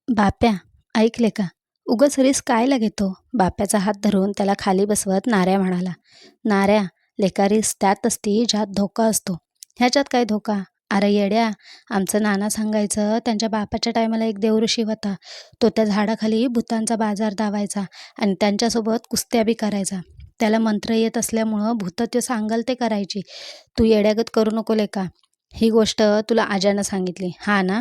बाप्या, ऐकले का? उगाच रिस्क कायला घेतो? बाप्याचा हात धरून त्याला खाली बसवत नाऱ्या म्हणाला. नाऱ्या, लेका रिस्क त्यात असती ज्यात धोका असतो. ह्याच्यात काय धोका? अरे येड्या, आमचं नाना सांगायचं त्यांच्या बापाच्या टायमाला एक देवऋषी होता. तो त्या झाडाखाली भूतांचा बाजार दावायचा आणि त्यांच्यासोबत कुस्त्या बी करायचा. त्याला मंत्र येत असल्यामुळं भूतं ते सांगल ते करायची. तू येड्यागत करू नको लेका. ही गोष्ट तुला आज्यानं सांगितली, हा ना?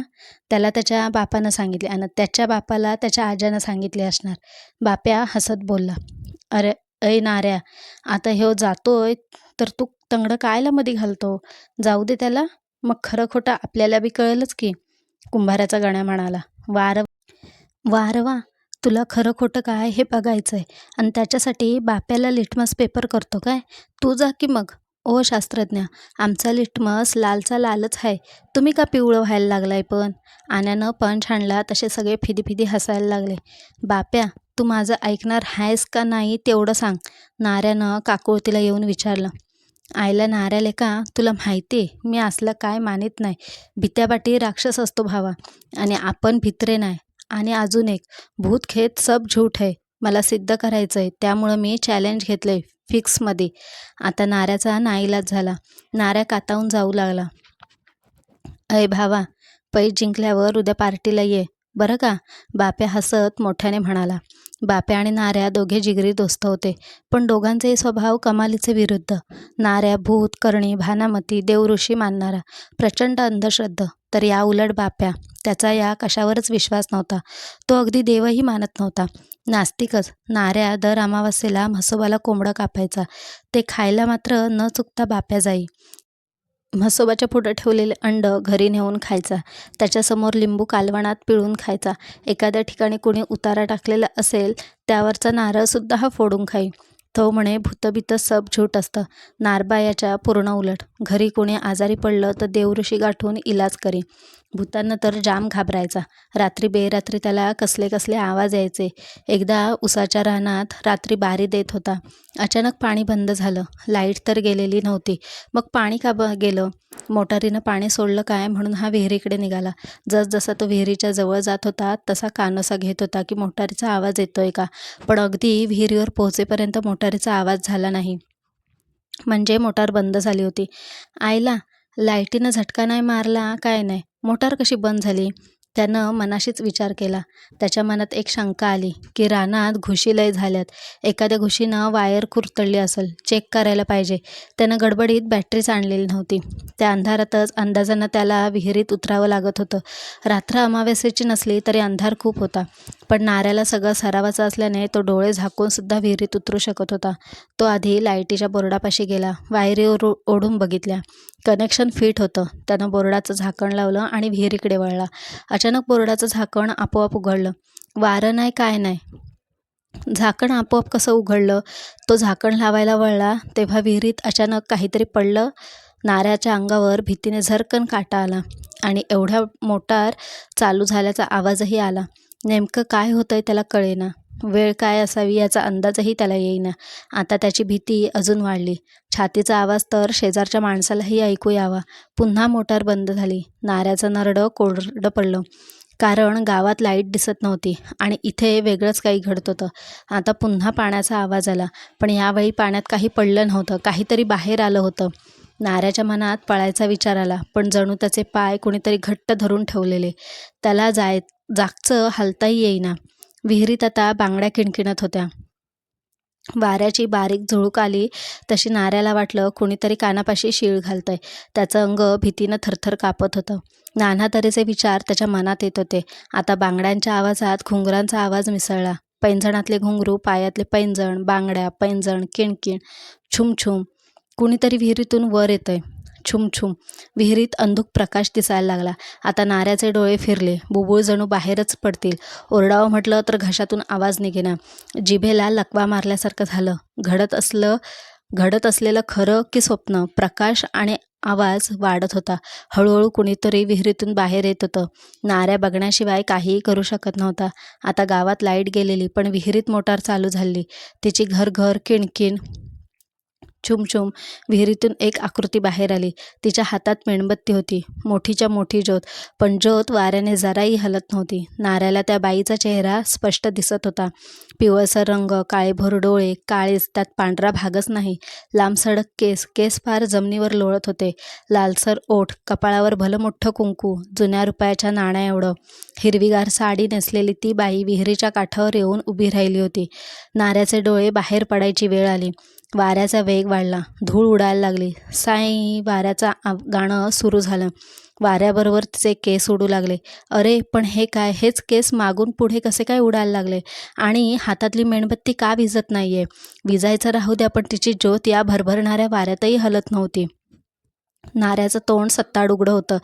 त्याला त्याच्या बापानं सांगितले आणि त्याच्या बापाला त्याच्या आज्यानं सांगितले असणार. बाप्या हसत बोलला. अरे ऐ नाऱ्या, आता ह्यो जातोय तर तू तंगडं कायला मध्ये घालतो? जाऊ दे त्याला, मग खरं खोटं आपल्याला बी कळलंच की. कुंभाराचा गण्या म्हणाला. वार वार वा, तुला खरं खोटं काय हे बघायचंय आणि त्याच्यासाठी बाप्याला लिटमस पेपर करतो काय? तू जा की मग. ओ शास्त्रज्ञ, आमचा लिटमस लालचा लालच आहे, तुम्ही का पिवळं व्हायला लागलाय पण? आण्यानं पंच हाणला तसे सगळे फिदी हसायला लागले. बाप्या, तू माझं ऐकणार आहेस का नाही तेवढं सांग, नाऱ्यानं काकुळतीला येऊन विचारलं. आईला नाऱ्याले का, तुला माहिती मी असलं काय मानित नाही. भित्यापाटी राक्षस असतो भावा, आणि आपण भित्रे नाही. आणि अजून एक, भूत खेत सब झूठ आहे, मला सिद्ध करायचं आहे, त्यामुळं मी चॅलेंज घेतलंय फिक्समध्ये. आता नाऱ्याचा नाईलाज झाला. नाऱ्या कातावून जाऊ लागला. अय भावा, पैज जिंकल्यावर उद्या पार्टीला ये बरं का? बाप्या हसत मोठ्याने म्हणाला. बाप्या आणि नाऱ्या दोघे जिगरी दोस्त होते, पण दोघांचेही स्वभाव कमालीचे विरुद्ध. नाऱ्या भूत करणी भानामती देवऋषी मानणारा, प्रचंड अंधश्रद्ध, तर या उलट बाप्या, त्याचा या कशावरच विश्वास नव्हता. तो अगदी देवही मानत नव्हता, नास्तिकच. नाऱ्या दर अमावास्येला म्हसोबाला कोंबडं कापायचा, ते खायला मात्र न चुकता बाप्या जाई. म्हसोबाच्या पुढं ठेवलेले अंड घरी नेऊन खायचा, त्याच्यासमोर लिंबू कालवणात पिळून खायचा. एखाद्या ठिकाणी कोणी उतारा टाकलेला असेल त्यावरचा नारळसुद्धा हा फोडून खाई. तो म्हणे भूतभीत सब झूट असतं. नारबायाच्या पूर्ण उलट. घरी कोणी आजारी पडलं तर देवऋषी गाठून इलाज करी. भूतांना तर जाम घाबरायचा. रात्री बेरात्री त्याला कसले कसले आवाज यायचे. एकदा उसाच्या रानात रात्री बारी देत होता. अचानक पाणी बंद झालं. लाईट तर गेलेली नव्हती. मग पाणी का गेलं? मोटारीनं पाणी सोडलं काय म्हणून हा विहिरीकडे निघाला. जसजसा तो विहिरीच्या जवळ जात होता तसा कानोसा घेत होता की मोटारीचा आवाज येतोय का. पण अगदी विहिरीवर पोहोचेपर्यंत मोटारीचा आवाज झाला नाही. म्हणजे मोटार बंद झाली होती. आईला, लाईटीनं झटका नाही मारला काय नाही, मोटार कशी बंद झाली? त्यानं मनाशीच विचार केला. त्याच्या मनात एक शंका आली की रानात घुशी लय झाल्यात, एखाद्या घुशीनं वायर कुरतडली असेल, चेक करायला पाहिजे. त्यानं गडबडीत बॅटरीच आणलेली नव्हती. त्या अंधारातच अंदाजानं त्याला विहिरीत उतरावं लागत होतं. रात्र अमावास्येची नसली तरी अंधार खूप होता, पण नाऱ्याला सगळं सरावाचं असल्याने तो डोळे झाकून सुद्धा विहिरीत उतरू शकत होता. तो आधी लाईटीच्या बोर्डापाशी गेला, वायरी ओढून बघितल्या. कनेक्शन फिट होतं. त्यानं बोर्डाचं झाकण लावलं आणि विहिरीकडे वळला. अचानक बोर्डाचं झाकण आपोआप उघडलं. वारं नाही काय नाही. झाकण आपोआप कसं उघडलं? तो झाकण लावायला वळला तेव्हा विहिरीत अचानक काहीतरी पडलं. नाऱ्याच्या अंगावर भीतीने झरकन काटा आला आणि एवढ्या मोटार चालू झाल्याचा आवाजही आला. नेमकं काय होतंय त्याला कळेना. वेळ काय असावी याचा अंदाजही त्याला येईना. आता त्याची भीती अजून वाढली. छातीचा आवाज तर शेजारच्या माणसालाही ऐकू यावा. पुन्हा मोटार बंद झाली. नाऱ्याचं नरडं कोरडं पडलं, कारण गावात लाईट दिसत नव्हती आणि इथे वेगळंच काही घडत होतं. आता पुन्हा पाण्याचा आवाज आला, पण यावेळी पाण्यात काही पडलं नव्हतं, काहीतरी बाहेर आलं होतं. नाऱ्याच्या मनात पळायचा विचार आला, पण जणू त्याचे पाय कोणीतरी घट्ट धरून ठेवलेले. त्याला जागचं हालताही येईना. विहिरीत आता बांगड्या किणकिणत होत्या. वाऱ्याची बारीक झुळूक आली तशी नाऱ्याला वाटलं कोणीतरी कानापाशी शीळ घालतंय. त्याचं अंग भीतीनं थरथर कापत होतं. नाना तऱ्हेचे विचार त्याच्या मनात येत होते. आता बांगड्यांच्या आवाजात घुंगरांचा आवाज मिसळला. पैंजणातले घुंगरू, पायातले पैंजण, बांगड्या, पैंजण, किणकिण, छुमछुम. कुणीतरी विहिरीतून वर येतंय. छुमछुम. विहिरीत अंधुक प्रकाश दिसायला लागला. आता नाऱ्याचे डोळे फिरले. बुबुळ जणू बाहेरच पडतील. ओरडावं म्हटलं तर घशातून आवाज निघेना. जिभेला लकवा मारल्यासारखं झालं. घडत असलेलं खरं की स्वप्न? प्रकाश आणि आवाज वाढत होता. हळूहळू कुणीतरी विहिरीतून बाहेर येत होतं. नाऱ्या बघण्याशिवाय काहीही करू शकत नव्हता. आता गावात लाईट गेलेली, पण विहिरीत मोटार चालू झाली. तिची घरघर किणकिण छुमछुम विहिरीतून एक आकृती बाहेर आली. तिच्या हातात मेणबत्ती होती, मोठीच्या मोठी ज्योत, पण ज्योत वाऱ्याने जराही हलत नव्हती. नाऱ्याला त्या बाईचा चेहरा स्पष्ट दिसत होता. पिवळसर रंग, काळेभोर डोळे, काळीच, त्यात पांढरा भागच नाही. लांबसडक केस, केस फार जमिनीवर लोळत होते. लालसर ओठ, कपाळावर भलं मोठं कुंकू, जुन्या रुपयाच्या नाण्या एवढं. हिरवीगार साडी नेसलेली ती बाई विहिरीच्या काठावर येऊन उभी राहिली होती. नाऱ्याचे डोळे बाहेर पडायची वेळ आली. वाऱ्याचा वेग वाढला, धूळ उडायला लागली. साई वाऱ्याचा गाणं सुरू झालं. वाऱ्याबरोबर तिचे केस उडू लागले. अरे पण हे काय, हेच केस मागून पुढे कसे काय उडायला लागले? आणि हातातली मेणबत्ती का विझत नाहीये? विजायचं राहू द्या, पण तिची ज्योत या भरभरणाऱ्या वाऱ्यातही हलत नव्हती. नाऱ्याचं तोंड सत्ताड उघडं होतं,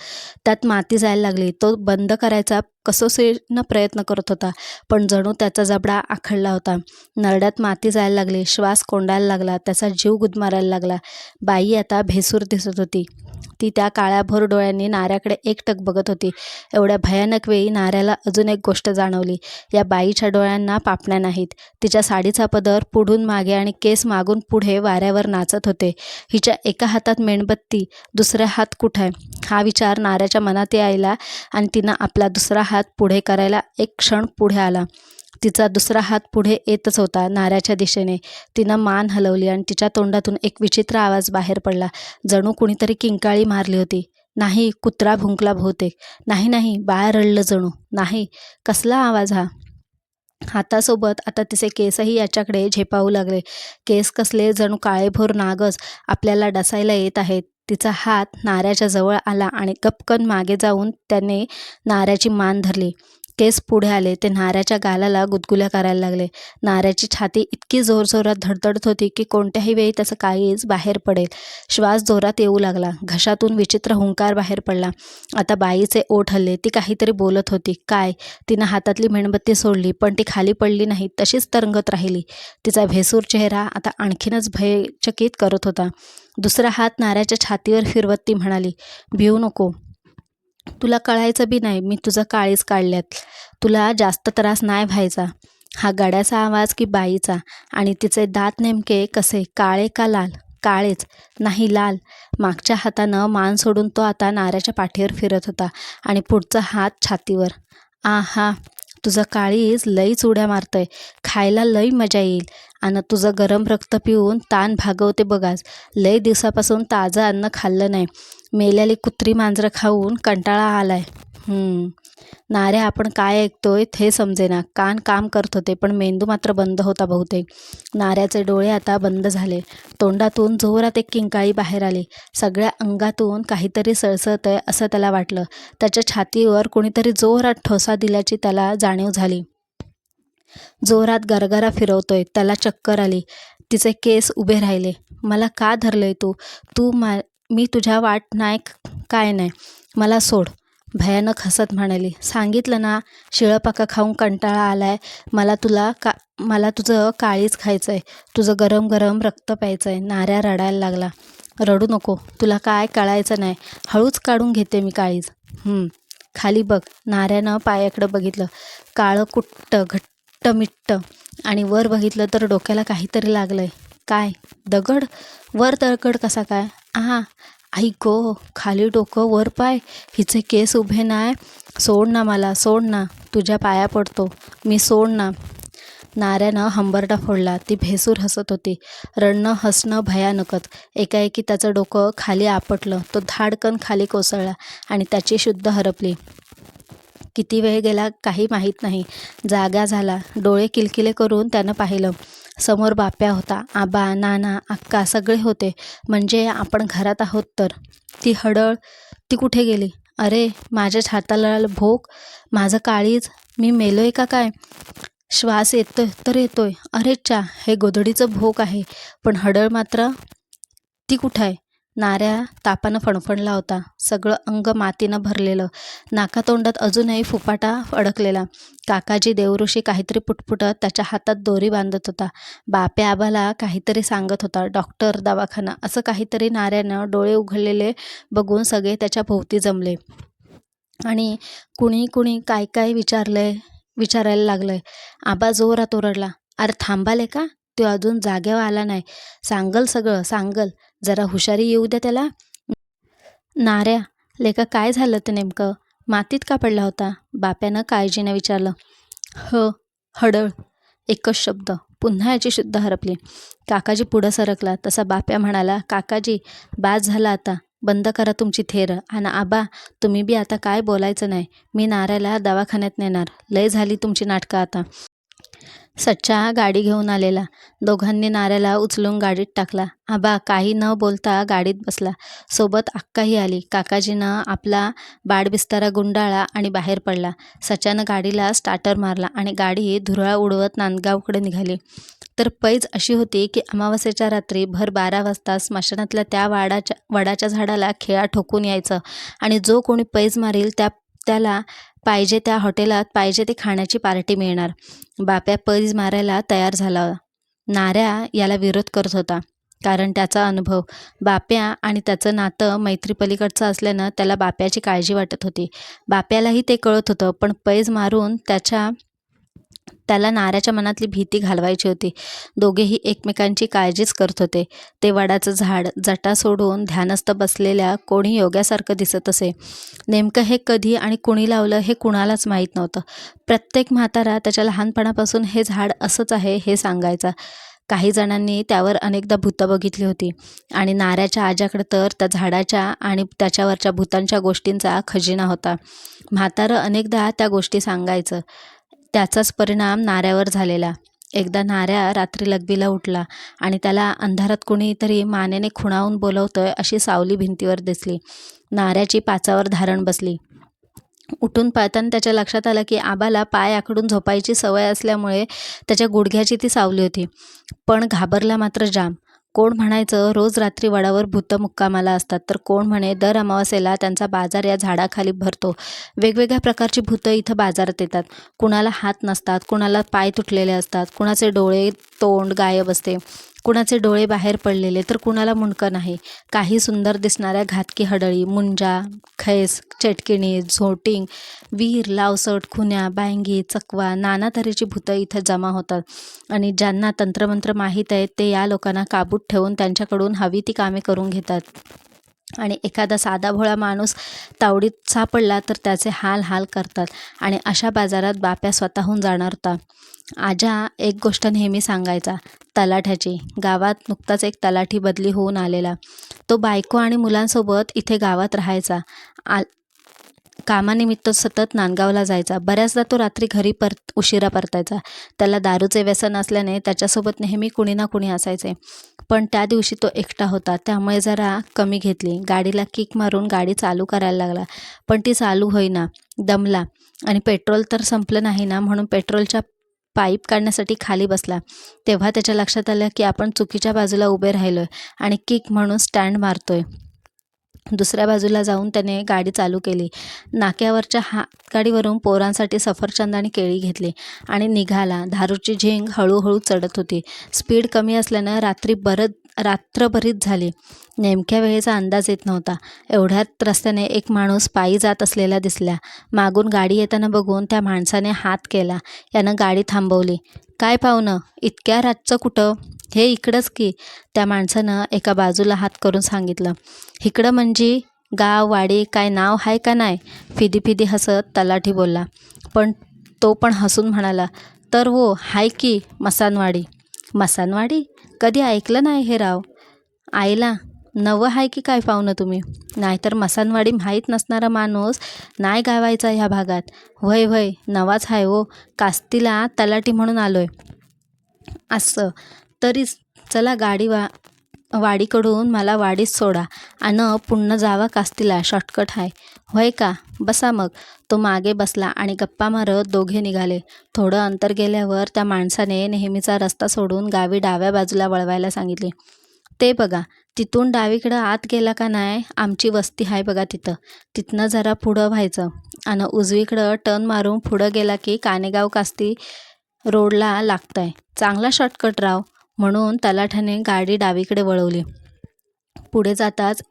त्यात माती जायला लागली. तो बंद करायचा कसोशीनं प्रयत्न करत होता, पण जणू त्याचा जबडा आखडला होता. नरड्यात माती जायला लागली, श्वास कोंडायला लागला, त्याचा जीव गुदमारायला लागला. बाई आता भेसूर दिसत होती. ती त्या काळ्याभोर डोळ्यांनी नाऱ्याकडे एकटक बघत होती. एवढ्या भयानक वेळी नाऱ्याला अजून एक गोष्ट जाणवली. या बाईच्या डोळ्यांना पापण्या नाहीत. तिच्या साडीचा पदर पुढून मागे आणि केस मागून पुढे वाऱ्यावर नाचत होते. हिच्या एका हातात मेणबत्ती, दुसरा हात कुठं आहे? हा विचार नाऱ्याच्या मनात यायला आणि तिनं आपला दुसरा हात पुढे करायला एक क्षण पुढे आला. तिचा दुसरा हात पुढे येतच होता, नाऱ्याच्या दिशेने. तिनं मान हलवली आणि तिच्या तोंडातून एक विचित्र आवाज बाहेर पडला, जणू कुणीतरी किंकाळी मारली होती. नाही, कुत्रा भुंकला बहुतेक. नाही नाही, बाळ रडलं जणू. नाही, कसला आवाज हा? हातासोबत आता तिचे केसही याच्याकडे झेपावू लागले. केस कसले, जणू काळेभोर नागच आपल्याला डसायला येत आहेत. तिचा हात नाऱ्याच्या जवळ आला आणि गपकन मागे जाऊन त्याने नाऱ्याची मान धरली. केस पुढे आले, ते नाऱ्याच्या गालाला गुदगुल्या करायला लागले. नाऱ्याची छाती इतकी जोरजोरात धडधडत होती की कोणत्याही वेळी त्याचं काळीज बाहेर पडेल. श्वास जोरात येऊ लागला, घशातून विचित्र हुंकार बाहेर पडला. आता बाईचे ओठ हलले, ती काहीतरी बोलत होती. काय? तिनं हातातली मेणबत्ती सोडली, पण ती खाली पडली नाही, तशीच तरंगत राहिली. तिचा भेसूर चेहरा आता आणखीनच भयचकित करत होता. दुसरा हात नाऱ्याच्या छातीवर फिरवत ती म्हणाली, भिवू नको. तुला कळायचं बी नाही, मी तुझं काळीज काढल्यात. तुला जास्त त्रास नाही व्हायचा. हा गाड्याचा आवाज की बाईचा? आणि तिचे दात नेमके कसे, काळे का लाल? काळेच. नाही, लाल. मागच्या हातानं मान सोडून तो आता नाऱ्याच्या पाठीवर फिरत होता आणि पुढचा हात छातीवर. आहा, तुझं काळीज लईच उड्या मारतंय. खायला लई मजा येईल. आणि तुझं गरम रक्त पिऊन ताण भागवते बघाच. लई दिवसापासून ताजं अन्न खाल्लं नाही. मेल्याली कुत्री मांजरं खाऊन कंटाळा आलाय. नाऱ्या, आपण काय ऐकतोय हे समजेना. कान काम करत होते, पण मेंदू मात्र बंद होता बहुतेक. नाऱ्याचे डोळे आता बंद झाले. तोंडातून जोरात एक किंकाळी बाहेर आली. सगळ्या अंगातून काहीतरी सळसळतंय असं त्याला वाटलं. त्याच्या छातीवर कुणीतरी जोरात ठोसा दिल्याची त्याला जाणीव झाली. जोरात गरगरा फिरवतोय. त्याला चक्कर आली. तिचे केस उभे राहिले. मला का धरलंय तू? तू मी तुझ्या वाट नाही, काय नाही. मला सोड. भयानक हसत म्हणाली. सांगितलं ना, शिळपाका खाऊन कंटाळा आलाय. मला तुझं काळीज खायचंय. तुझं गरम गरम रक्त प्यायचंय. नाऱ्या रडायला लागला. रडू नको, तुला काय कळायचं नाही. हळूच काढून घेते मी काळीज. खाली बघ. नाऱ्यानं पायाकडं बघितलं. काळं कुट्ट, घट्ट मिट्ट. आणि वर बघितलं तर डोक्याला काहीतरी लागलंय. काय? दगड? वर दगड कसा काय? आई गो, खाली डोकं वर पाय. हिचे केस उभे नाय. सोड ना मला, सोड ना. तुझ्या पाया पडतो मी, सोड ना. नाऱ्यानं हंबरडा फोडला. ती भेसूर हसत होती. रडणं हसणं भयानकच. एकाएकी त्याचं डोकं खाली आपटलं. तो धाडकन खाली कोसळला आणि त्याची शुद्ध हरपली. किती वेळ गेला काही माहीत नाही. जागा झाला. डोळे किलकिले करून त्यानं पाहिलं. समोर बाप्या होता. आबा, नाना, अक्का सगळे होते. म्हणजे आपण घरात आहोत तर. ती हडळ, ती कुठे गेली? अरे, माझ्या हाताला भोक, माझं काळीज. मी मेलोय का काय? श्वास येतोय तर येतोय. अरे चा, हे गोधडीचं भोक आहे. पण हडळ मात्र, ती कुठं आहे? नाऱ्या तापानं फणफणला होता. सगळं अंग मातीनं भरलेलं. नाकातोंडात अजूनही फुफाटा अडकलेला. काकाजी देवऋषी काहीतरी पुटपुटत त्याच्या हातात दोरी बांधत होता. बाप्या आबाला काहीतरी सांगत होता. डॉक्टर, दवाखाना असं काहीतरी. नाऱ्यानं डोळे उघडलेले बघून सगळे त्याच्या भोवती जमले आणि कुणी कुणी काय काय विचारायला लागलंय. आबा जोरात ओरडला. अरे थांबाले का? तो अजून जाग्यावर आला नाही. सांगल सगळं सांगल. जरा हुशारी येऊ द्या त्याला. नाऱ्या, लेका काय झालं ते नेमकं? मातीत का पडला होता? बाप्यानं काळजीनं विचारलं. हडळ. एकच शब्द. पुन्हा याची शुद्ध हरपली. काकाजी पुढं सरकला तसा बाप्या म्हणाला, काकाजी बास झाला आता. बंद करा तुमची थेर. आणि आबा, तुम्ही बी आता काय बोलायचं नाही. मी नाऱ्याला दवाखान्यात नेणार. लय झाली तुमची नाटकं आता. सच्चा गाडी घेऊन आलेला. दोघांनी नाऱ्याला उचलून गाडीत टाकला. आबा काही न बोलता गाडीत बसला. सोबत अक्काही आली. काकाजीनं आपला बाडबिस्तारा गुंडाळला आणि बाहेर पडला. सच्यानं गाडीला स्टार्टर मारला आणि गाडी धुरळा उडवत नांदगावकडे निघाली. तर पैज अशी होती की अमावास्येच्या रात्री भर 12 वाजता स्मशानातल्या त्या वडाच्या झाडाला खिळा ठोकून यायचं आणि जो कोणी पैज मारील त्याला पाहिजे त्या हॉटेलात पाहिजे ते खाण्याची पार्टी मिळणार. बाप्या पैज मारायला तयार झाला. नाऱ्या याला विरोध करत होता. कारण त्याचा अनुभव, बाप्या आणि त्याचं नातं मैत्रीपलीकडचं असल्यानं त्याला बाप्याची काळजी वाटत होती. बाप्यालाही ते कळत होतं, पण पैज मारून त्याला नाऱ्याच्या मनातली भीती घालवायची होती. दोघेही एकमेकांची काळजीच करत होते. ते वडाचं झाड जटा सोडून ध्यानस्थ बसलेल्या कोणी योग्यासारखं दिसत असे. नेमकं हे कधी आणि कुणी लावलं हे कुणालाच माहीत नव्हतं. प्रत्येक म्हातारा त्याच्या लहानपणापासून हे झाड असंच आहे हे सांगायचा. काही जणांनी त्यावर अनेकदा भूतं बघितली होती आणि नाऱ्याच्या आज्याकडे तर त्या झाडाच्या आणि त्याच्यावरच्या भूतांच्या गोष्टींचा खजिना होता. म्हातारं अनेकदा त्या गोष्टी सांगायचं. त्याचाच परिणाम नाऱ्यावर झालेला. एकदा नाऱ्या रात्री लघवीला उठला आणि त्याला अंधारात कुणीतरी मानेने खुणावून बोलवतोय अशी सावली भिंतीवर दिसली. नाऱ्याची पाचावर धारण बसली. उठून पळताना त्याच्या लक्षात आलं की आबाला पाय आखडून झोपायची सवय असल्यामुळे त्याच्या गुडघ्याची ती सावली होती. पण घाबरला मात्र जाम. कोण म्हणायचं रोज रात्री वडावर भूतं मुक्कामाला असतात, तर कोण म्हणे दर अमावास्येला त्यांचा बाजार या झाडाखाली भरतो. वेगवेगळ्या प्रकारची भूतं इथं बाजारात येतात. कुणाला हात नसतात, कुणाला पाय तुटलेले असतात, कुणाचे डोळे तोंड गायब असते, कुणाचे डोळे बाहेर पडलेले, तर कुणाला मुंडकं नाही. काही सुंदर दिसणाऱ्या घातकी हडळी, मुंजा, खैस, चटकिणी, झोटिंग, वीर, लावसट, खुन्या, बायंगी, चकवा, नाना तऱ्हेची भूतं इथं जमा होतात आणि ज्यांना तंत्रमंत्र माहीत आहेत ते या लोकांना काबूत ठेवून त्यांच्याकडून हवी ती कामे करून घेतात. आणि एखादा साधा भोळा माणूस तावडीत सापडला तर त्याचे हाल करतात. आणि अशा बाजारात बाप्या स्वतःहून जाणार होता. आजा एक गोष्ट नेहमी सांगायचा, तलाठ्याची. गावात नुकताच एक तलाठी बदली होऊन आलेला. तो बायको आणि मुलांसोबत इथे गावात राहायचा. कामानिमित्त सतत नांदगावला जायचा. बऱ्याचदा तो रात्री घरी उशिरा परतायचा. त्याला दारूचे व्यसन असल्याने त्याच्यासोबत नेहमी कुणी ना कुणी असायचे. पण त्या दिवशी तो एकटा होता, त्यामुळे जरा कमी घेतली. गाडीला किक मारून गाडी चालू करायला लागला, पण ती चालू होईना. दमला आणि पेट्रोल तर संपलं नाही ना, म्हणून पेट्रोलच्या पाईप काढण्यासाठी खाली बसला. तेव्हा त्याच्या लक्षात आलं की आपण चुकीच्या बाजूला उभे राहिलोय आणि किक म्हणून स्टँड मारतोय. दुसऱ्या बाजूला जाऊन त्याने गाडी चालू केली. नाक्यावरच्या गाडीवरून पोरांसाठी सफरचंद आणि केळी घेतली आणि निघाला. दारूची झिंग हळूहळू चढत होती. स्पीड कमी असल्यानं रात्र बरीच झाली. नेमक्या वेळेचा अंदाज येत नव्हता. एवढ्यात रस्त्याने एक माणूस पायी जात असलेला दिसला. मागून गाडी येताना बघून त्या माणसाने हात केला. यानं गाडी थांबवली. काय पाहुणं, इतक्या रातचं कुठं? हे इकडंच की, त्या माणसानं एका बाजूला हात करून सांगितलं. इकडं म्हणजे गाव वाडी काय नाव आहे का नाही? फिदी हसत तलाठी बोलला. पण तो पण हसून म्हणाला, तर हो हाय की, मसानवाडी. मसानवाडी? कधी ऐकलं नाही हे राव. आईला नवं आहे की काय पाहुणं तुम्ही? नाहीतर मसानवाडी माहीत नसणारा माणूस नाही गावायचा ह्या भागात. वय नवाच आहे हो. कास्तीला तलाठी म्हणून आलोय. असं तरीच चला वाडीकडून मला वाडीत सोडा आणि पुन्हा जावा कास्तीला, शॉर्टकट आहे. होय का? बसा मग. तो मागे बसला आणि गप्पा मारत दोघे निघाले. थोडं अंतर गेल्यावर त्या माणसाने नेहमीचा रस्ता सोडून गावी डाव्या बाजूला वळवायला सांगितले. ते बघा, तिथून डावीकडं आत गेला का नाही, आमची वस्ती आहे बघा तिथं. तिथनं जरा पुढं व्हायचं आणि उजवीकडं टर्न मारून पुढं गेला की कानेगाव कास्ती रोडला लागतंय. चांगला शॉर्टकट राव. म्हणून तलाठ्याने गाडी डावीकडे वळवली. पुढे जाताच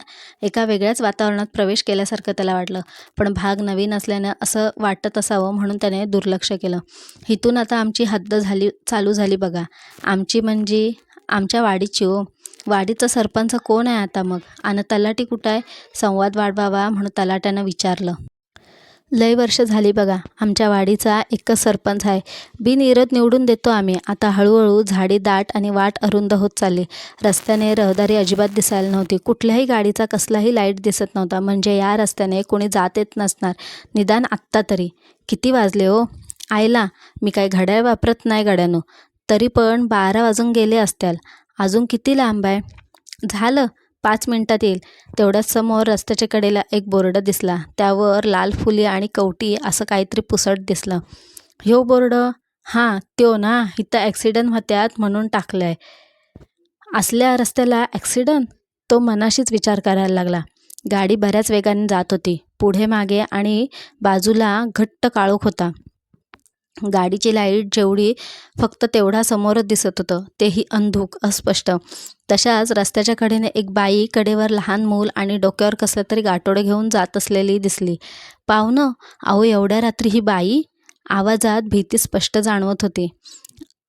एका वेगळ्याच वातावरणात प्रवेश केल्यासारखं त्याला वाटलं. पण भाग नवीन असल्यानं असं वाटत असावं म्हणून त्याने दुर्लक्ष केलं. इथून आता आमची हद्द चालू झाली बघा. आमची म्हणजे आमच्या वाडीची हो. वाडीचा सरपंच कोण आहे आता मग? आणि तलाठी कुठं आहे? संवाद वाढवावा म्हणून तलाट्यानं विचारलं. लय वर्ष झाली बघा. आमच्या वाडीचा एकच सरपंच आहे. बिनविरोध निवडून देतो आम्ही. आता हळूहळू झाडी दाट आणि वाट अरुंद होत चालली. रस्त्याने रहदारी अजिबात दिसायला नव्हती. कुठल्याही गाडीचा कसलाही लाईट दिसत नव्हता. म्हणजे या रस्त्याने कोणी जात येत नसणार, निदान आत्ता तरी. किती वाजले हो? आयला, मी काय घड्याळ वापरत नाही गड्यानो. तरी पण 12 वाजून गेले असत्याल. अजून किती लांब आहे? झालं, 5 मिनिटात येईल. तेवढ्याच समोर रस्त्याच्या कडेला एक बोर्ड दिसला. त्यावर लाल फुली आणि कवटी असं काहीतरी पुसट दिसलं. ह्यो बोर्ड? हां, त्यो ना. इथं ॲक्सिडंट होत्यात म्हणून टाकलं आहे. असल्या रस्त्याला ॲक्सिडंट? तो मनाशीच विचार करायला लागला. गाडी बऱ्याच वेगाने जात होती. पुढे मागे आणि बाजूला घट्ट काळोख होता. गाडीची लाईट जेवढी फक्त तेवढा समोरच दिसत होतं, तेही अंधुक, अस्पष्ट. तशाच रस्त्याच्या कडेने एक बाई, कडेवर लहान मूल आणि डोक्यावर कसलं तरी गाठोडं घेऊन जात असलेली दिसली. पाहुणं, अहो एवढ्या रात्री ही बाई? आवाजात भीती स्पष्ट जाणवत होती.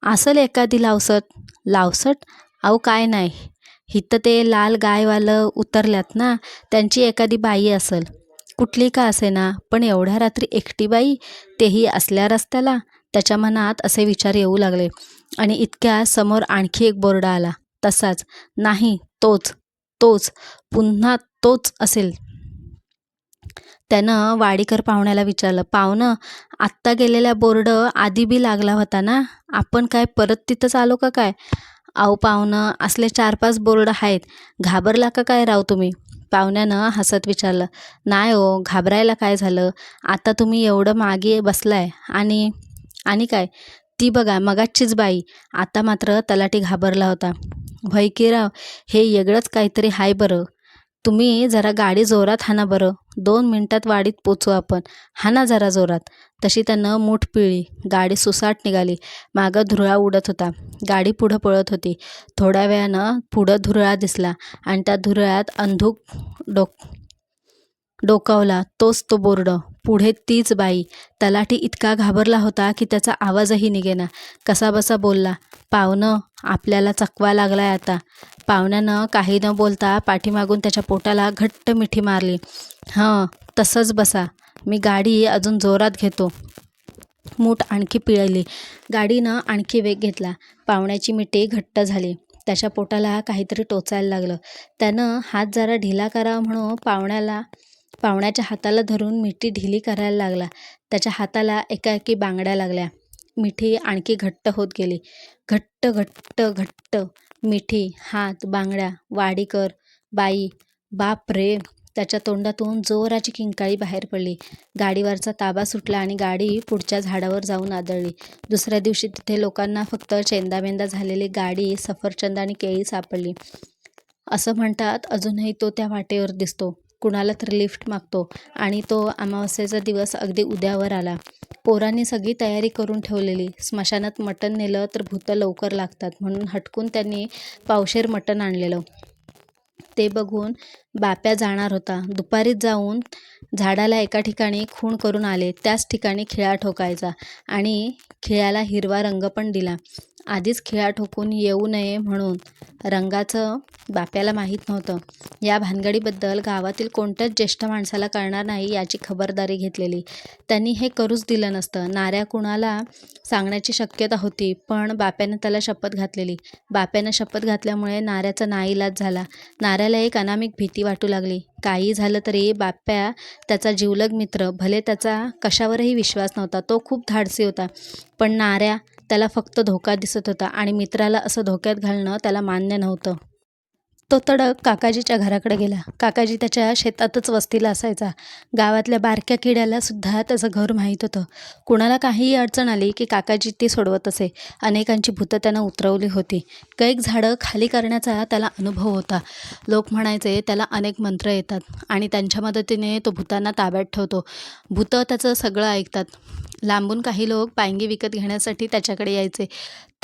असेल एखादी लावसट. लावसट? अहो काय नाही. इथं ते लाल गायवालं उतरल्यात ना, त्यांची एखादी बाई असेल. कुठली का असेना, पण एवढ्या रात्री एकटी बाई, तेही असल्या रस्त्याला? त्याच्या मनात असे विचार येऊ लागले. आणि इतक्या समोर आणखी एक बोर्ड आला. तसाच. नाही, तोच, तोच, पुन्हा तोच असेल. त्यानं वाडीकर पाहुण्याला विचारलं, पाहुणं, आत्ता गेलेला बोर्ड आधी बी लागला होता ना? आपण काय परत तिथंच आलो का काय? अहो पाहुणं, असले 4-5 बोर्ड आहेत. घाबरला का काय राव तुम्ही? पाहुण्यानं हसत विचारलं. नाही हो, घाबरायला काय झालं? आता तुम्ही एवढं मागे बसलाय आणि आणि काय? ती बघा मगाचीच बाई. आता मात्र तलाठी घाबरला होता. व्हय की राव, हे वेगळंच काहीतरी हाय बरं. तुम्ही जरा गाडी जोरात हाणा बरं. 2 मिनिटात वाडीत पोचू आपण. हाणा जरा जोरात. तशी त्यानं मूठ पिळली. गाडी सुसाट निघाली. मागं धुरळा उडत होता. गाडी पुढं पळत होती. थोड्या वेळानं पुढं धुरळा दिसला आणि त्या धुरळ्यात अंधुक डोकावला तोच तो बोर्ड. पुढे तीच बाई. तलाठी इतका घाबरला होता की त्याचा आवाजही निघेना. कसाबसा बोलला, पाहुणं, आपल्याला चकवा लागलाय आता. पाहुण्यानं काही न बोलता पाठीमागून त्याच्या पोटाला घट्ट मिठी मारली. हं, तसंच बसा. मी गाडी अजून जोरात घेतो. मूठ आणखी पिळली. गाडीनं आणखी वेग घेतला. पाहुण्याची मिठी घट्ट झाली. त्याच्या पोटाला काहीतरी टोचायला लागलं. त्यानं हात जरा ढिला करावा म्हणून पाहुण्याच्या हाताला धरून मिठी ढिली करायला लागला. त्याच्या हाताला एकाएकी बांगड्या लागल्या. मिठी आणखी घट्ट होत गेली. घट्ट घट्ट घट्ट. मिठी, हात, बांगड्या. वाडीकर, बाई. बाप रे! त्याच्या तोंडातून जोराची किंकाळी बाहेर पडली. गाडीवरचा ताबा सुटला आणि गाडी पुढच्या झाडावर जाऊन आदळली. दुसऱ्या दिवशी तिथे लोकांना फक्त चेंदामेंदा झालेली गाडी, सफरचंद आणि केळी सापडली. असं म्हणतात अजूनही तो त्या वाटेवर दिसतो. कुणाला तर लिफ्ट मागतो आणि तो अमावास्येचा दिवस अगदी उद्यावर आला. पोरांनी सगळी तयारी करून ठेवलेली. स्मशानात मटण नेलं तर भूतं लवकर लागतात म्हणून हटकून त्यांनी पावशेर मटण आणलेलं. ते बघून बाप्या जाणार होता. दुपारीच जाऊन झाडाला एका ठिकाणी खूण करून आले. त्याच ठिकाणी खिळा ठोकायचा आणि खिळ्याला हिरवा रंग पण दिला. आधीच खिळा ठोकून येऊ नये म्हणून. रंगाचं बाप्याला माहीत नव्हतं. या भानगडीबद्दल गावातील कोणत्याच ज्येष्ठ माणसाला कळणार नाही याची खबरदारी घेतलेली. त्यांनी हे करूच दिलं नसतं. नाऱ्या कुणाला सांगण्याची शक्यता होती, पण बाप्यानं त्याला शपथ घातलेली. बाप्यानं शपथ घातल्यामुळे नाऱ्याचा नाईलाज झाला. नाऱ्याला एक अनामिक भीती वाटू लागली. काही झालं तरी बाप्या त्याचा जिवलग मित्र. भले त्याचा कशावरही विश्वास नव्हता, तो खूप धाडसी होता, पण नाऱ्या, त्याला फक्त धोका दिसत होता आणि मित्राला असं धोक्यात घालणं त्याला मान्य नव्हतं. तो तडक काकाजीच्या घराकडे गेला. काकाजी त्याच्या शेतातच वस्तीला असायचा. गावातल्या बारक्या किड्याला सुद्धा त्याचं घर माहीत होतं. कुणाला काहीही अडचण आली की काकाजी ती सोडवत असे. अनेकांची भूतं त्यानं उतरवली होती. कैक झाडं खाली करण्याचा त्याला अनुभव होता. लोक म्हणायचे त्याला अनेक मंत्र येतात आणि त्यांच्या मदतीने तो भूतांना ताब्यात ठेवतो. भूतं त्याचं सगळं ऐकतात. लांबून काही लोक पायंगी विकत घेण्यासाठी त्याच्याकडे यायचे.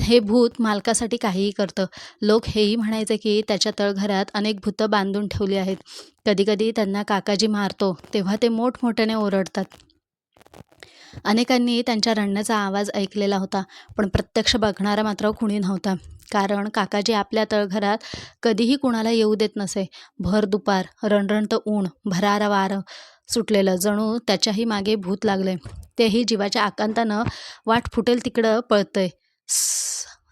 हे भूत मालकासाठी काहीही करतं. लोक हेही म्हणायचे की त्याच्या तळघरात अनेक भूतं बांधून ठेवली आहेत. कधीकधी त्यांना काकाजी मारतो तेव्हा ते मोठमोठ्याने ओरडतात. अनेकांनी त्यांच्या रडण्याचा आवाज ऐकलेला होता, पण प्रत्यक्ष बघणारा मात्र कुणी नव्हता. कारण काकाजी आपल्या तळघरात कधीही कुणाला येऊ देत नसे. भर दुपार, रणरणतं ऊन, भरारं वारं सुटलेलं, जणू त्याच्याही मागे भूत लागले. तेही जीवाच्या आकांतानं वाट फुटेल तिकडं पळतंय.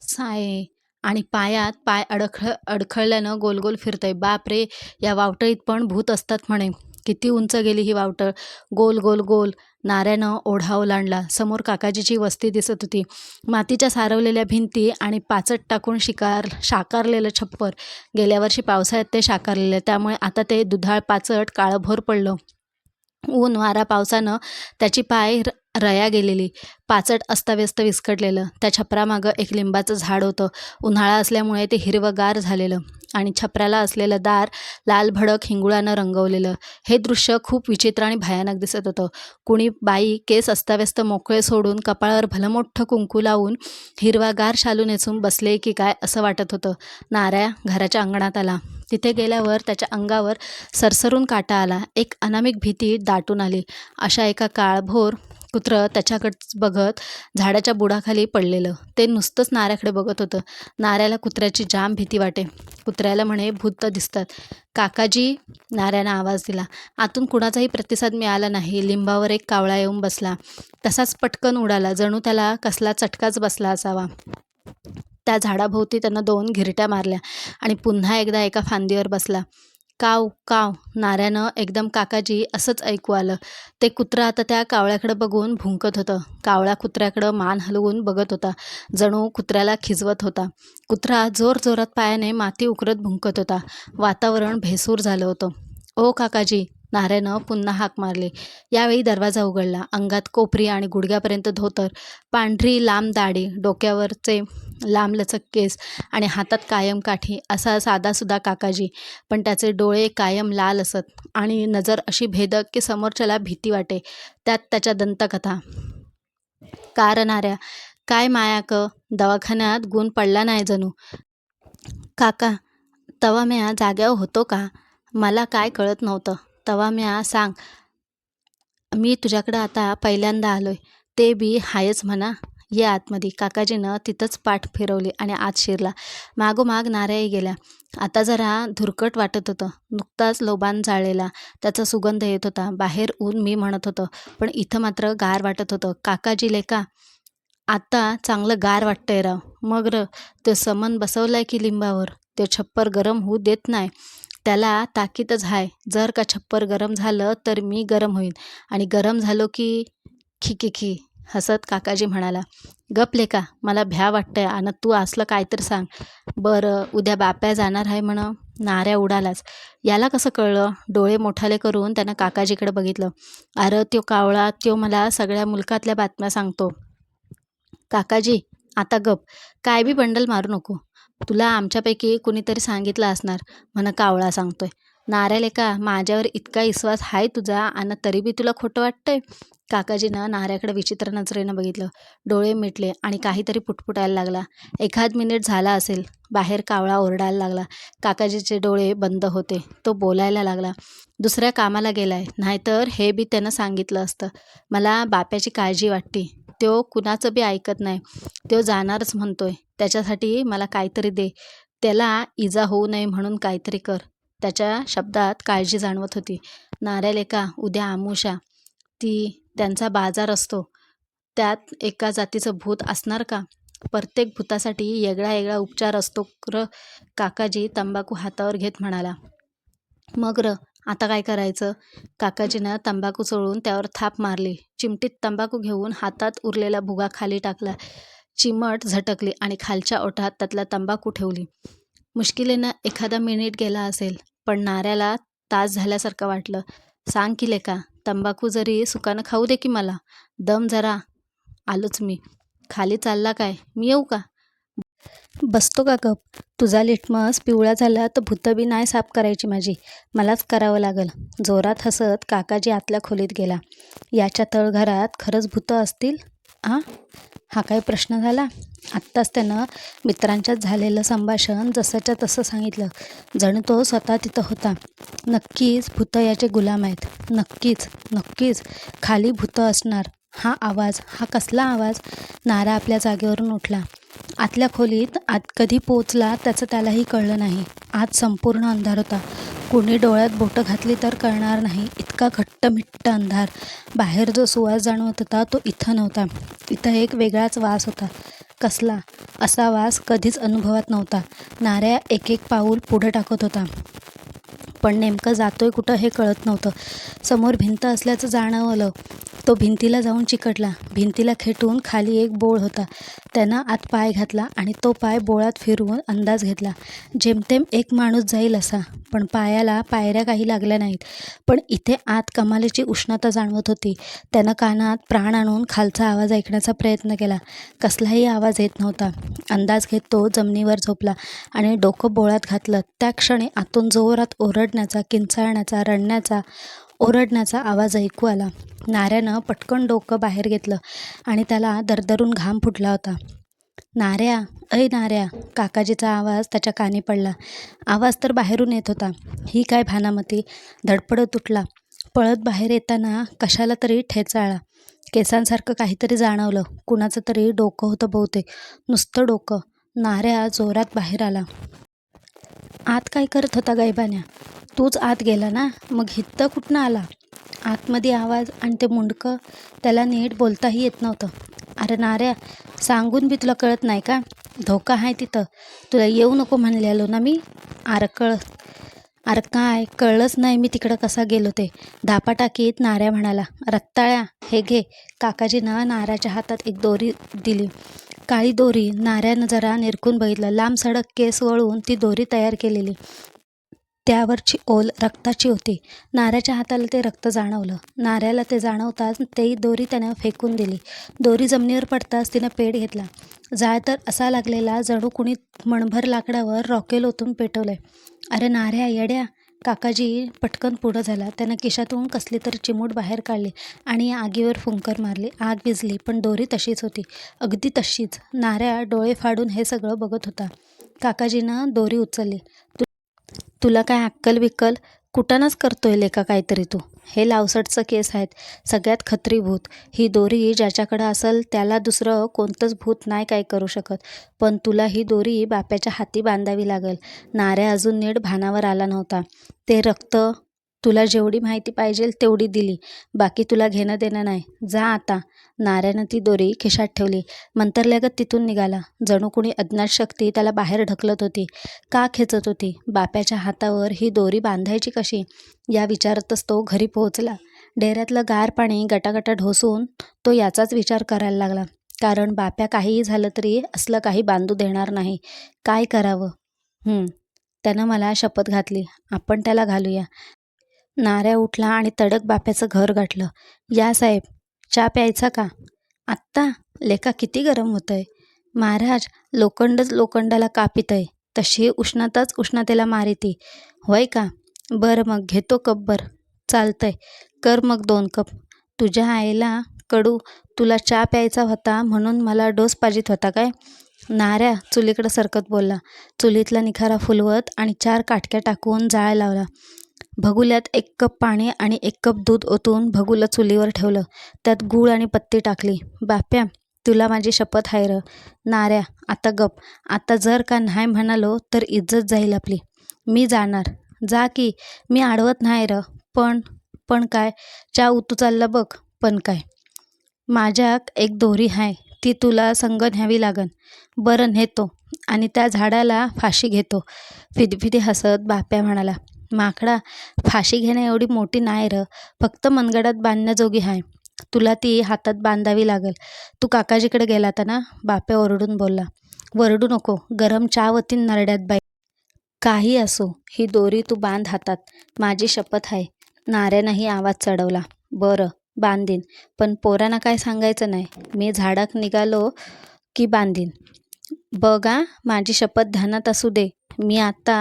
साये आणि पायात पाय अडखळल्यानं गोल गोल फिरतंय. बाप रे, या वावटळीत पण भूत असतात म्हणे. किती उंच गेली ही वावटळ. गोल गोल गोल. नाऱ्यानं ओढा ओलांडला. समोर काकाजीची वस्ती दिसत होती. मातीच्या सारवलेल्या भिंती आणि पाचट टाकून शाकारलेलं छप्पर. गेल्या वर्षी पावसाळ्यात ते शाकारलेलं, त्यामुळे आता ते दुधाळ पाचट काळभोर पडलं. ऊन वारा पावसानं त्याची पाय रया गेलेली. पाचट अस्ताव्यस्त विस्कटलेलं. त्या छपरामागं एक लिंबाचं झाड होतं. उन्हाळा असल्यामुळे ते हिरवंगार झालेलं आणि छपराला असलेलं दार लालभडक हिंगुळानं रंगवलेलं. हे दृश्य खूप विचित्र आणि भयानक दिसत होतं. कुणी बाई केस अस्ताव्यस्त मोकळे सोडून कपाळावर भलमोठ्ठं कुंकू लावून हिरवागार शालू नेसून बसले की काय असं वाटत होतं. नाऱ्या घराच्या अंगणात आला. तिथे गेल्यावर त्याच्या अंगावर सरसरून काटा आला. एक अनामिक भीती दाटून आली. अशा एका काळभोर कुत्रं त्याच्याकडं बघत झाडाच्या बुडाखाली पडलेलं. ते नुसतंच नाऱ्याकडे बघत होतं. नाऱ्याला कुत्र्याची जाम भीती वाटे. कुत्र्याला म्हणे, भूत दिसतात. काकाजी, नाऱ्यानं आवाज दिला. आतून कुणाचाही प्रतिसाद मिळाला नाही. लिंबावर एक कावळा येऊन बसला. तसाच पटकन उडाला, जणू त्याला कसला चटकाच बसला असावा. त्या झाडाभोवती त्यानं 2 घिरट्या मारल्या आणि पुन्हा एकदा एका फांदीवर बसला. काव काव. नाऱ्यानं एकदम काकाजी असंच ऐकू आलं. ते कुत्रं आता त्या कावळ्याकडं बघून भुंकत होतं. कावळा कुत्र्याकडं मान हलवून बघत होता, जणू कुत्र्याला खिजवत होता. कुत्रा जोरजोरात पायाने माती उकरत भुंकत होता. वातावरण भेसूर झालं होतं. ओ काकाजी, नाऱ्यानं पुन्हा हाक मारली. यावेळी दरवाजा उघडला. अंगात कोपरी आणि गुडघ्यापर्यंत धोतर, पांढरी लांब दाढी, डोक्यावरचे लांबलचक केस आणि हातात कायम काठी, असा साधासुधा काकाजी. पण त्याचे डोळे कायम लाल असत आणि नजर अशी भेदक की समोरच्याला भीती वाटे. त्यात त्याच्या दंतकथा. का र नाऱ्या, काय मायाक, दवाखान्यात गुण पडला नाही जणू. काका, तवा म्या जाग्यावर होतो का? मला काय कळत नव्हतं. तवा म्या सांग, मी तुझ्याकडं आता पहिल्यांदा आलोय. ते बी हायच म्हणा. ये आतमध्ये. काकाजीनं तिथंच पाठ फिरवली आणि आत शिरला. मागोमाग नाऱ्याही गेल्या. आता जरा धुरकट वाटत होतं. नुकताच लोबान जाळलेला त्याचा सुगंध येत होता. बाहेर ऊन मी म्हणत होतं, पण इथं मात्र गार वाटत होतं. काकाजी लेका, आता चांगलं गार वाटतंय राव. मग र, तो समन बसवलाय की लिंबावर, तो छप्पर गरम होऊ देत नाही. त्याला ताकीदच हाय. जर का छप्पर गरम झालं तर मी गरम होईन आणि गरम झालो की खी हसत काकाजी म्हणाला. गप लेका, मला भ्या वाटतंय आणि तू असलं काय तर सांग. बरं, उद्या बाप्या जाणार आहे म्हण. नाऱ्या उडालाच. याला कसं कळलं? डोळे मोठाले करून त्यानं काकाजीकडे बघितलं. अरे, त्यो कावळा, त्यो मला सगळ्या मुलकातल्या बातम्या सांगतो. काकाजी, आता गप. काय बी बंडल मारू नको. तुला आमच्यापैकी कुणीतरी सांगितलं असणार म्हण कावळा सांगतोय. नाऱ्या लेका, माझ्यावर इतका विश्वास हाय तुझा आणि तरी बी तुला खोटं वाटतंय? काकाजीनं नाऱ्याकडे विचित्र नजरेनं बघितलं. डोळे मिटले आणि काहीतरी पुटपुटायला लागला. एखाद मिनिट झाला असेल. बाहेर कावळा ओरडायला लागला. काकाजीचे डोळे बंद होते. तो बोलायला लागला. दुसऱ्या कामाला गेलाय, नाहीतर हे बी त्यानं सांगितलं असतं. मला बाप्याची काळजी वाटते. त्यो कुणाचं बी ऐकत नाही. त्यो जाणारच म्हणतोय. त्याच्यासाठी मला काहीतरी दे. त्याला इजा होऊ नये म्हणून काहीतरी कर. त्याच्या शब्दात काळजी जाणवत होती. नाऱ्या लेका, उद्या आमुषा. त्यांचा बाजार असतो. त्यात एका जातीचं भूत असणार का? प्रत्येक भूतासाठी वेगळा उपचार असतो र. काकाजी तंबाखू हातावर घेत म्हणाला. मग र, आता काय करायचं? काकाजीनं तंबाखू चोळून त्यावर थाप मारली. चिमटीत तंबाखू घेऊन हातात उरलेला भुगा खाली टाकला. चिमट झटकली आणि खालच्या ओठात त्यातला तंबाखू ठेवली. मुश्किलीनं एखादा मिनिट गेला असेल, पण नाऱ्याला तास झाल्यासारखं वाटलं. सांग की लेका, तंबाखू जरी सुकानं खाऊ दे की मला. दम जरा. आलोच मी. खाली चालला काय? मी येऊ का? बसतो का गप? तुझा लिटमस पिवळा झाला तर भुतं बी नाही साफ करायची माझी, मलाच करावं लागल. जोरात हसत काकाजी आतल्या खोलीत गेला. याच्या तळघरात खरंच भुतं असतील? आ? हा काही प्रश्न झाला? आत्ताच त्यानं मित्रांच्यात झालेलं संभाषण जसंच्या तसं सांगितलं. जणू तो स्वतः तिथं होता. नक्कीच भुतं याचे गुलाम आहेत. नक्कीच, नक्कीच खाली भुतं असणार. हा आवाज, हा कसला आवाज? नारा आपल्या जागेवरून उठला. आतल्या खोलीत आत कधी पोचला त्याचं त्यालाही कळलं नाही. आत संपूर्ण अंधार होता. कोणी डोळ्यात बोटं घातली तर कळणार नाही इतका घट्टमिट्ट अंधार. बाहेर जो सुवास जाणवत होता तो इथं नव्हता. इथं एक वेगळाच वास होता. कसला? असा वास कधीच अनुभवात नव्हता. नाऱ्या एक एक पाऊल पुढं टाकत होता, पण नेमकं जातोय कुठं हे कळत नव्हतं. समोर भिंत असल्याचं जाणवलं. तो भिंतीला जाऊन चिकटला. भिंतीला खेटून खाली एक बोळ होता. त्यानं आत पाय घातला आणि तो पाय बोळात फिरवून अंदाज घेतला. जेमतेम एक माणूस जाईल असा, पण पायाला पायऱ्या काही लागल्या नाहीत. पण इथे आत कमालीची उष्णता जाणवत होती. त्यानं कानात प्राण आणून खालचा आवाज ऐकण्याचा प्रयत्न केला. कसलाही आवाज येत नव्हता. अंदाज घेत तो जमिनीवर झोपला आणि डोकं बोळात घातलं. त्या क्षणी आतून जोरात ओरडण्याचा, किंचाळण्याचा, रडण्याचा, ओरडण्याचा आवाज ऐकू आला. नाऱ्यानं पटकन डोकं बाहेर घेतलं आणि त्याला दरदरून घाम फुटला होता. नाऱ्या, ऐ नाऱ्या! काकाजीचा आवाज त्याच्या कानी पडला. आवाज तर बाहेरून येत होता. ही काय भानामती? धडपडत उठला. पळत बाहेर येताना कशाला तरी ठेचाळला. केसांसारखं काहीतरी जाणवलं. कुणाचं तरी डोकं होतं बहुतेक. नुसतं डोकं. नाऱ्या जोरात बाहेर आला. आत काय करत होता गैबान्या? तूच आत गेला ना, मग हित्त कुठनं आला? आतमध्ये आवाज आणि ते मुंडकं. त्याला नीट बोलताही येत नव्हतं. अरे नाऱ्या, सांगून बी तुला कळत नाही का? धोका आहे तिथं. तुला येऊ नको म्हणलेलो ना मी. अरे काय कळलंच नाही मी तिकडं कसा गेलो ते. धापा टाकीत नाऱ्या म्हणाला. रत्ताळ्या, हे घे. काकाजीनं नाऱ्याच्या हातात एक दोरी दिली. काळी दोरी. नाऱ्यानं जरा निरखून बघितलं. लांब सडक केस वळून ती दोरी तयार केलेली. त्यावरची ओल रक्ताची होती. नाऱ्याच्या हाताला ते रक्त जाणवलं. नाऱ्याला ते जाणवताच ती दोरी त्यानं फेकून दिली. दोरी जमिनीवर पडताच तिनं पेट घेतला. जाळ तर असा लागलेला जणू कुणी मणभर लाकडावर रॉकेल ओतून पेटवलंय. अरे नाऱ्या येड्या! काकाजी पटकन पुढं झाला. त्यानं खिशातून कसली तरी चिमूट बाहेर काढली आणि या आगीवर फुंकर मारली. आग विझली, पण दोरी तशीच होती. अगदी तशीच. नाऱ्या डोळे फाडून हे सगळं बघत होता. काकाजीनं दोरी उचलली. तुला काय अक्कल बिक्कल? कुठानंच करतोय लेका काहीतरी तू. हे लावसटचं केस आहेत. सगळ्यात खत्री भूत. ही दोरी ज्याच्याकडं असेल त्याला दुसरं कोणतंच भूत नाही काय करू शकत. पण तुला ही दोरी बाप्याच्या हाती बांधावी लागल. नाऱ्या अजून नीट भानावर आला नव्हता. ते रक्त, तुला जेवढी माहिती पाहिजे तेवढी दिली. बाकी तुला घेणं देणं नाही. जा आता. नाऱ्यानं ती दोरी खिशात ठेवली. मंतरल्यागत तिथून निघाला. जणू कुणी अज्ञात शक्ती त्याला बाहेर ढकलत होती. का खेचत होती? बाप्याच्या हातावर ही दोरी बांधायची कशी? या विचारातच तो घरी पोहोचला. डेऱ्यातलं गार पाणी गटागटा ढोसून तो याचाच विचार करायला लागला. कारण बाप्या काहीही झालं तरी असलं काही बांधू देणार नाही. काय करावं? त्यानं मला शपथ घातली. आपण त्याला घालूया. नाऱ्या उठला आणि तडक बाप्याचं घर गाठलं. या साहेब, चहा प्यायचा का? आत्ता? लेका किती गरम होतंय. महाराज, लोखंडच लोखंडाला कापितंय. तशी उष्णताच उष्णतेला मारिती. होय का? बरं मग घेतो कपभर. चालतंय. कर मग 2 कप. तुझ्या आईला कडू, तुला चहा प्यायचा होता म्हणून मला डोस पाजित होता काय? नाऱ्या चुलीकडं सरकत बोलला. चुलीतला निखारा फुलवत आणि 4 काटक्या टाकून जाळ लावला. भगुल्यात 1 कप पाणी आणि 1 कप दूध ओतून भगुलं चुलीवर ठेवलं. त्यात गूळ आणि पत्ती टाकली. बाप्या, तुला माझी शपथ आहे र. नाऱ्या, आता गप. आता जर का नाही म्हणालो तर इज्जत जाईल आपली. मी जाणार. जा की. मी अडवत नाही र. पण काय? चहा उतू चालला बघ. पण काय? माझ्याक एक दोरी हाय. ती तुला संग न्यावी लागन. बरं नेतो. आणि त्या झाडाला फाशी घेतो. फिदीफिदी हसत बाप्या म्हणाला. माकडा, फाशी घेणं एवढी मोठी नाही र. फक्त मनगडात बांधण्याजोगी हाय. तुला ती हातात बांधावी लागल. तू काकाजीकडे गेलाता ना? बाप्या ओरडून बोलला. वरडू नको. गरम चहा वतीन नरड्यात बाई. काही असो, ही दोरी तू बांध हातात. माझी शपथ आहे. नाऱ्यानंही आवाज चढवला. बरं, बांधीन. पण पोरांना काय सांगायचं नाही. मी झाडाक निघालो की बांधीन. बघा माझी शपथ ध्यानात असू दे. मी आता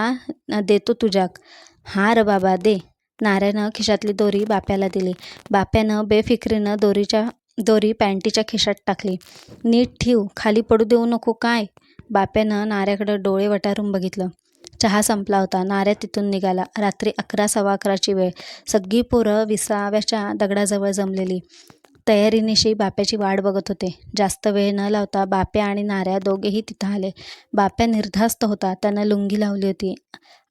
देतो तुझ्याक. हा र बाबा दे. नाऱ्यानं खिशातली दोरी बाप्याला दिली. बाप्यानं बेफिक्रीनं दोरी पॅन्टीच्या खिशात टाकली. नीट ठेव, खाली पडू देऊ नको काय. बाप्यानं नाऱ्याकडं डोळे वटारून बघितलं. चहा संपला होता. नाऱ्या तिथून निघाला. रात्री 11, सव्वा 11ची वेळ. सगळी पोरं विसाव्याच्या दगडाजवळ जमलेली तयारीनिशी बाप्याची वाट बघत होते. जास्त वेळ न लावता बाप्या आणि नाऱ्या दोघेही तिथं आले. बाप्या निर्धास्त होता. त्यानं लुंगी लावली होती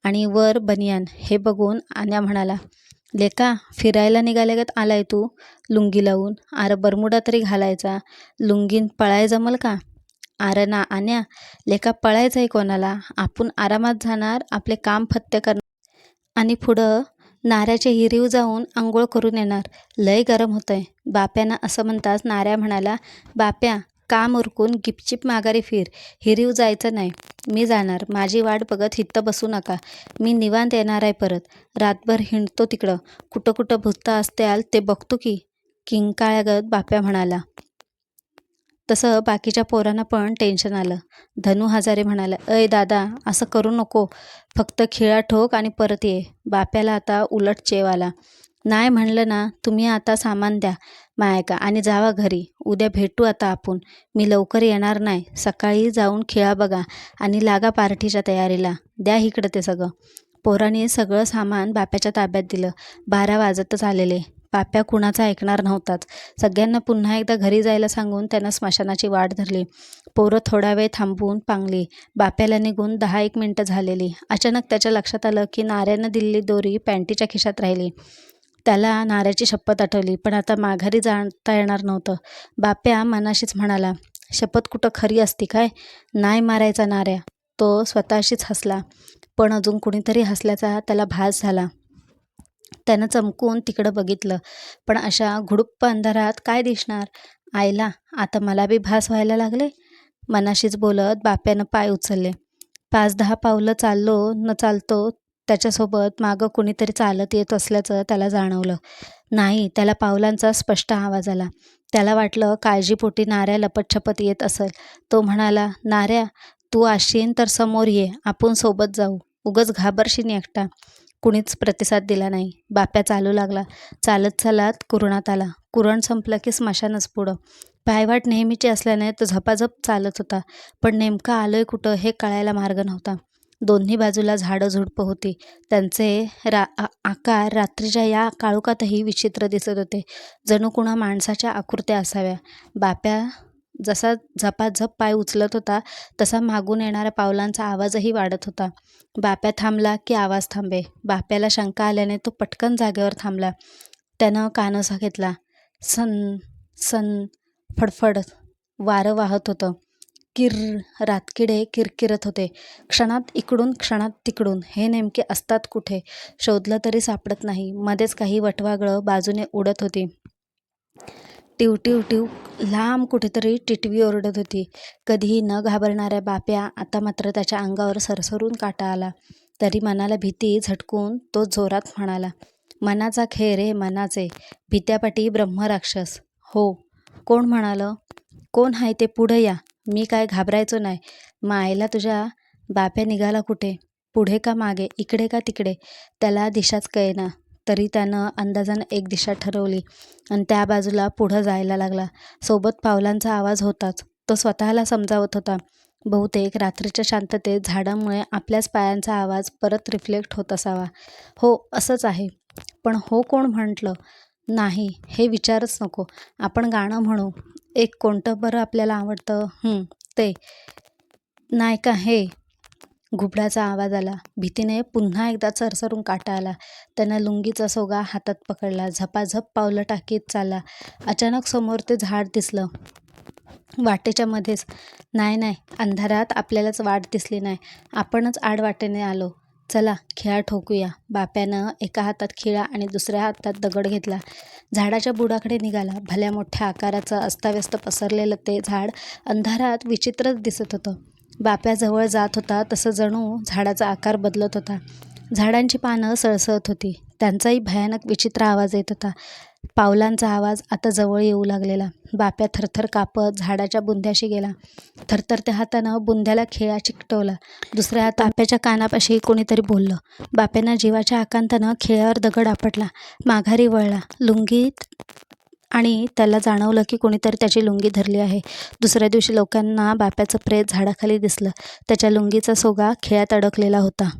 आणि वर बनियान. हे बघून आन्या म्हणाला, लेका फिरायला निघाल्यागत आलाय तू लुंगी लावून. अरे बरमुडा तरी घालायचा. लुंगीन पळाय जमल का. अरे ना आन्या, लेका पळायचंय कोणाला. आपण आरामात जाणार, आपले काम फत्ते करणार आणि पुढं नाऱ्याच्या हिरीव जाऊन आंघोळ करून येणार. लय गरम होतंय. बाप्यानं असं म्हणताच नाऱ्या म्हणाला, बाप्या काम उरकून गिपचिप माघारी फिर. हिरीव जायचं नाही. मी जाणार. माझी वाट बघत हित्त बसू नका. मी निवांत येणार आहे परत. रातभर हिंडतो तिकडं. कुठं कुठं भुत्ता असत्याल ते बघतो की. किंकाळ्यागत बाप्या म्हणाला. तसं बाकीच्या पोरांना पण टेन्शन आलं. धनू हजारे म्हणाला, अय दादा असं करू नको. फक्त खिळा ठोक आणि परत ये. बाप्याला आता उलट चेव आला. नाही म्हणलं ना, तुम्ही आता सामान द्या मायका आणि जावा घरी. उद्या भेटू आता आपण. मी लवकर येणार नाही. सकाळी जाऊन खिळा बघा आणि लागा पार्टीच्या तयारीला. द्या इकडं ते सगळं. पोरांनी सगळं सामान बाप्याच्या ताब्यात दिलं. 12 वाजतच आलेले. बाप्या कुणाचा ऐकणार नव्हताच. सगळ्यांना पुन्हा एकदा घरी जायला सांगून त्यानं स्मशानाची वाट धरली. पोरं थोडा वेळ थांबून पांगली. बाप्याला निघून 10-1 मिनिटं झालेली. अचानक त्याच्या लक्षात आलं की नाऱ्यानं दिलेली दोरी पॅन्टीच्या खिशात राहिली. त्याला नाऱ्याची शपथ आठवली. पण आता माघारी जाता येणार नव्हतं. बाप्या मनाशीच म्हणाला, शपथ कुठं खरी असती काय. नाही मारायचा नाऱ्या. तो स्वतःशीच हसला. पण अजून कुणीतरी हसल्याचा त्याला भास झाला. त्यानं चमकून तिकडं बघितलं. पण अशा घुडुप्प अंधारात काय दिसणार. आईला आता मला बी भास व्हायला लागले. मनाशीच बोलत बाप्यानं पाय उचलले. 5-10 पावलं चाललो न चालतो त्याच्यासोबत मागं कुणीतरी चालत येत असल्याचं त्याला जाणवलं. नाही, त्याला पावलांचा स्पष्ट आवाज आला. त्याला वाटलं काळजीपोटी नाऱ्या लपतछपत येत असेल. तो म्हणाला, नाऱ्या तू आशीन तर समोर ये. आपण सोबत जाऊ. उगच घाबरशीन एकटा. कुणीच प्रतिसाद दिला नाही. बाप्या चालू लागला. चालत चालत कुरणात आला. कुरण संपलं की स्मशानच पुढं. पायवाट नेहमीची असल्याने तो झपाझप चालत होता. पण नेमका आलोय कुठं हे कळायला मार्ग नव्हता. दोन्ही बाजूला झाडं झुडपं होती. त्यांचे आकार रात्रीच्या या काळोखातही विचित्र दिसत होते. जणू कुणा माणसाच्या आकृत्या असाव्या. बाप्या जसा झपाझप पाय उचलत होता तसा मागून येणाऱ्या पावलांचा आवाजही वाढत होता. बाप्या थांबला की आवाज थांबे. बाप्याला शंका आल्याने तो पटकन जागेवर थांबला. त्यानं कानोसा घेतला. सन सन फडफड वारं वाहत होतं. किर रातकिडे किरकिरत होते. क्षणात इकडून क्षणात तिकडून. हे नेमके असतात कुठे. शोधलं तरी सापडत नाही. मध्येच काही वटवागळं बाजूने उडत होती. टिव टिव टिव लांब कुठेतरी टिटवी ओरडत होती. कधीही न घाबरणाऱ्या बाप्या आता मात्र त्याच्या अंगावर सरसरून काटा आला. तरी मनाला भीती झटकून तो जोरात म्हणाला, मनाचा खेळ रे मनाचे. भीत्यापाटी ब्रह्मराक्षस. हो. कोण म्हणालं. कोण आहे ते पुढं या. मी काय घाबरायचो नाही. मायला तुझ्या. बाप्या निघाला कुठे. पुढे का मागे, इकडे का तिकडे. त्याला दिशाच कळेना. तरी त्यानं अंदाजानं एक दिशा ठरवली आणि त्या बाजूला पुढं जायला लागला. सोबत पावलांचा आवाज होताच. तो स्वतःला समजावत होता. बहुतेक रात्रीच्या शांततेत झाडामुळे आपल्याच पायांचा आवाज परत रिफ्लेक्ट होत असावा. हो असंच आहे. पण हो कोण म्हटलं. नाही हे विचारच नको. आपण गाणं म्हणू. एक कोणतं बरं आपल्याला आवडतं. ते नाही का हे. घुबडाचा आवाज आला. भीतीने पुन्हा एकदा सरसरून काटा आला. त्यानं लुंगीचा सोगा हातात पकडला. झपाझप पावलं टाकीत चालला. अचानक समोर ते झाड दिसलं. वाटेच्या मध्येच. नाही अंधारात आपल्यालाच वाट दिसली नाही. आपणच आडवाटेने आलो. चला खिळा ठोकूया. बाप्यानं एका हातात खिळा आणि दुसऱ्या हातात दगड घेतला. झाडाच्या बुडाकडे निघाला. भल्या मोठ्या आकाराचं अस्ताव्यस्त पसरलेलं ते झाड अंधारात विचित्रच दिसत होतं. बाप्या जवळ जात होता तसं जणू झाडाचा आकार बदलत होता. झाडांची पानं सळसळत होती. त्यांचाही भयानक विचित्र आवाज येत होता. पावलांचा आवाज आता जवळ येऊ लागलेला. बाप्या थरथर कापत झाडाच्या बुंध्याशी गेला. थरथरत्या हातानं बुंध्याला खिळा चिकटवला. दुसऱ्या हातात बाप्याच्या कानापाशी कोणीतरी बोललं. बाप्यानं जीवाच्या आकांतानं खिळ्यावर दगड आपटला. माघारी वळला. लुंगीत आणि त्याला जाणवलं की कोणीतरी त्याची लुंगी धरली आहे. दुसऱ्या दिवशी लोकांना बाप्याचं प्रेत झाडाखाली दिसलं. त्याच्या लुंगीचा सोगा खिळ्यात अडकलेला होता.